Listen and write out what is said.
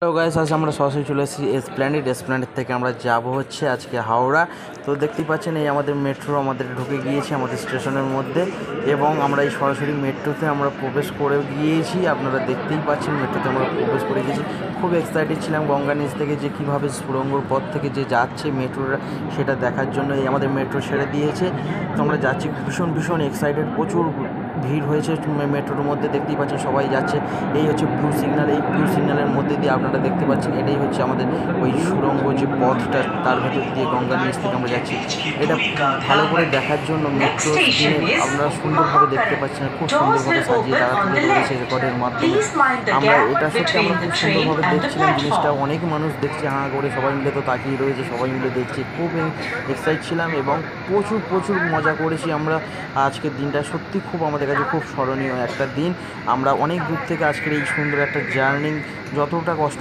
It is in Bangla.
তো গাইস আজ আমরা সরাসরি চলে এসেছি এসপ্ল্যানেড থেকে আমরা যাব হচ্ছে আজকে হাওড়া। তো দেখতেই পাচ্ছেন এই আমাদের মেট্রো আমাদের ঢুকে গিয়েছে আমাদের স্টেশনের মধ্যে এবং আমরা এই সরাসরি মেট্রোতে আমরা প্রবেশ করে গিয়েছি। আপনারা দেখতেই পাচ্ছেন মেট্রোতে আমরা প্রবেশ করে গিয়েছি। খুব এক্সাইটেড ছিলাম গঙ্গা নিচ থেকে যে কীভাবে সুড়ঙ্গর পথ থেকে যে যাচ্ছে মেট্রোটা সেটা দেখার জন্য। এই আমাদের মেট্রো ছেড়ে দিয়েছে, তো আমরা যাচ্ছি ভীষণ এক্সাইটেড। প্রচুর ভিড় হয়েছে মেট্রোর মধ্যে, দেখতেই পাচ্ছেন সবাই যাচ্ছে। এই হচ্ছে ব্লু সিগন্যাল, এই ব্লু সিগন্যালের মধ্যে দিয়ে আপনারা দেখতে পাচ্ছেন এটাই হচ্ছে আমাদের ওই সুড়ঙ্গ যে পথটা, তার ভেতর দিয়ে গঙ্গার নিচ থেকে আমরা যাচ্ছি। এটা ভালো করে দেখার জন্য মেট্রো স্ক্রিনে আপনারা সুন্দরভাবে দেখতে পাচ্ছেন, খুব সুন্দরভাবে সাজিয়ে তারা তুলে ধরেছে রেকর্ডের মাধ্যমে। আমরা এটা সত্যি আমরা খুব সুন্দরভাবে দেখছিলাম জিনিসটা, অনেক মানুষ দেখছে হাঁ করে, সবাই মিলে তো তাকিয়ে রয়েছে, সবাই মিলে দেখছে। খুব এক্সাইট ছিলাম এবং প্রচুর মজা করেছি আমরা। আজকের দিনটা সত্যি খুব আমাদের কাছে খুব স্মরণীয় একটা দিন। আমরা অনেক দূর থেকে আজকের এই সুন্দর একটা জার্নি, যতটা কষ্ট